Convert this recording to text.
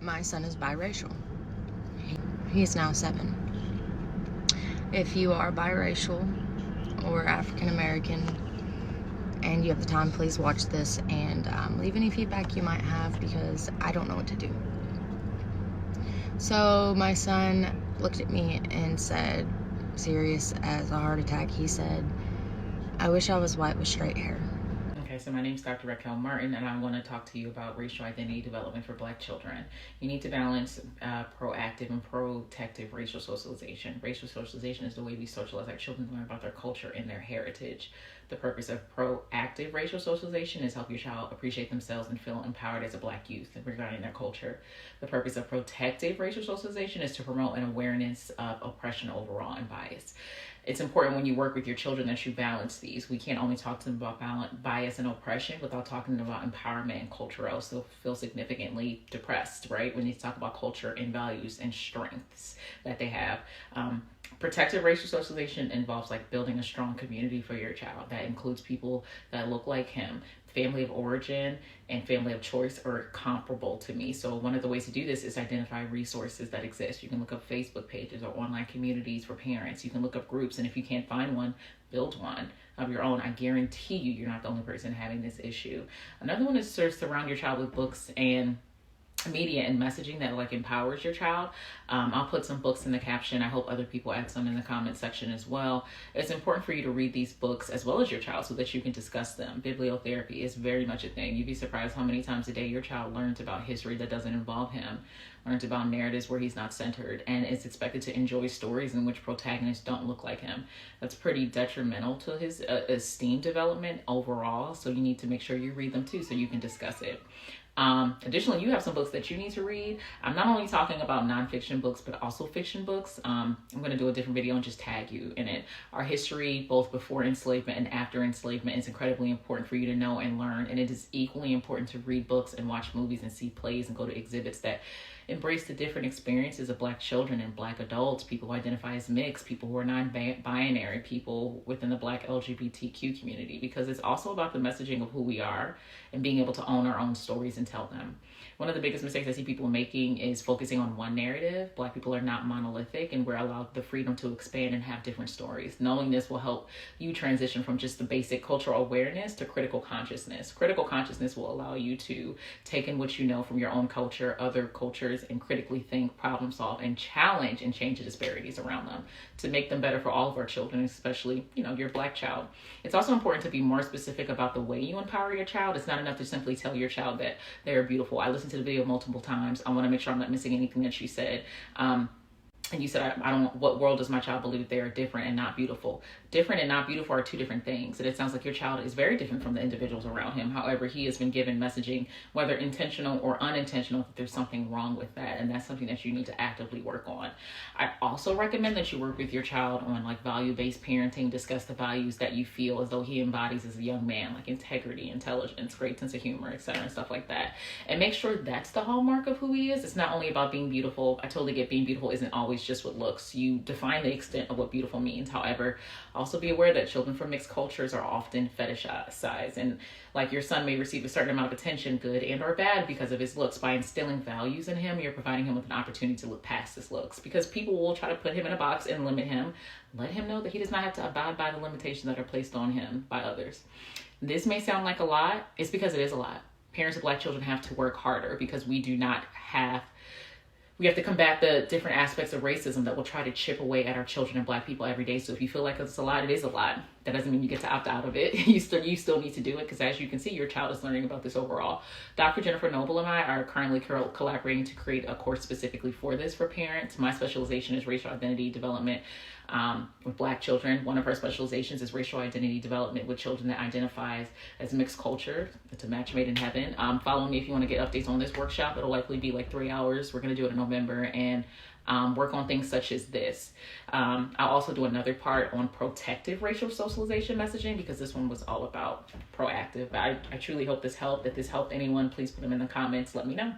My son is biracial. He is now 7. If you are biracial or African American and you have the time, please watch this and leave any feedback you might have, because I don't know what to do. So my son looked at me and said, serious as a heart attack, he said, "I wish I was white with straight hair." Okay, so my name is Dr. Raquel Martin, and I want to talk to you about racial identity development for Black children. You need to balance proactive and protective racial socialization. Racial socialization is the way we socialize our children to learn about their culture and their heritage. The purpose of proactive racial socialization is help your child appreciate themselves and feel empowered as a Black youth regarding their culture. The purpose of protective racial socialization is to promote an awareness of oppression overall and bias. It's important when you work with your children that you balance these. We can't only talk to them about bias and oppression without talking about empowerment and culture, else they'll feel significantly depressed, right? We need to talk about culture and values and strengths that they have. Protective racial socialization involves like building a strong community for your child. That includes people that look like him. Family of origin and family of choice are comparable to me. So one of the ways to do this is identify resources that exist. You can look up Facebook pages or online communities for parents. You can look up groups, and if you can't find one, build one of your own. I guarantee you're not the only person having this issue. Another one is to surround your child with books and media and messaging that like empowers your child. I'll put some books in the caption. I hope other people add some in the comment section as well. It's important for you to read these books as well as your child so that you can discuss them. Bibliotherapy is very much a thing. You'd be surprised how many times a day your child learns about history that doesn't involve him, learns about narratives where he's not centered, and is expected to enjoy stories in which protagonists don't look like him. That's pretty detrimental to his esteem development overall, so you need to make sure you read them too so you can discuss it. Additionally, you have some books that you need to read. I'm not only talking about nonfiction books, but also fiction books. I'm going to do a different video and just tag you in it. Our history, both before enslavement and after enslavement, is incredibly important for you to know and learn. And it is equally important to read books and watch movies and see plays and go to exhibits that embrace the different experiences of Black children and Black adults, people who identify as mixed, people who are non-binary, people within the Black LGBTQ community, because it's also about the messaging of who we are and being able to own our own stories and tell them. One of the biggest mistakes I see people making is focusing on one narrative. Black people are not monolithic, and we're allowed the freedom to expand and have different stories. Knowing this will help you transition from just the basic cultural awareness to critical consciousness. Critical consciousness will allow you to take in what you know from your own culture, other cultures, and critically think, problem solve, and challenge and change the disparities around them to make them better for all of our children, especially, your Black child. It's also important to be more specific about the way you empower your child. It's not enough to simply tell your child that they are beautiful. I listened to the video multiple times. I want to make sure I'm not missing anything that she said. And you said, I don't, what world does my child believe they are different and not beautiful? Different and not beautiful are two different things. And it sounds like your child is very different from the individuals around him. However, he has been given messaging, whether intentional or unintentional, that there's something wrong with that. And that's something that you need to actively work on. I also recommend that you work with your child on like value-based parenting, discuss the values that you feel as though he embodies as a young man, like integrity, intelligence, great sense of humor, etc., and stuff like that. And make sure that's the hallmark of who he is. It's not only about being beautiful. I totally get being beautiful isn't always just what looks. You define the extent of what beautiful means. However, also be aware that children from mixed cultures are often fetishized, and like your son may receive a certain amount of attention, good and or bad, because of his looks. By instilling values in him, you're providing him with an opportunity to look past his looks, because people will try to put him in a box and limit him. Let him know that he does not have to abide by the limitations that are placed on him by others. This may sound like a lot. It's because it is a lot. Parents of Black children have to work harder because we have to combat the different aspects of racism that will try to chip away at our children and Black people every day. So if you feel like it's a lot, it is a lot. That doesn't mean you get to opt out of it. You still need to do it, because as you can see, your child is learning about this overall. Dr. Jennifer Noble and I are currently collaborating to create a course specifically for this for parents. My specialization is racial identity development with Black children. One of our specializations is racial identity development with children that identifies as mixed culture. It's a match made in heaven. Follow me if you want to get updates on this workshop. It'll likely be like 3 hours. We're going to do it in November, and work on things such as this. I'll also do another part on protective racial socialization messaging, because this one was all about proactive. I truly hope this helped. If this helped anyone, please put them in the comments. Let me know.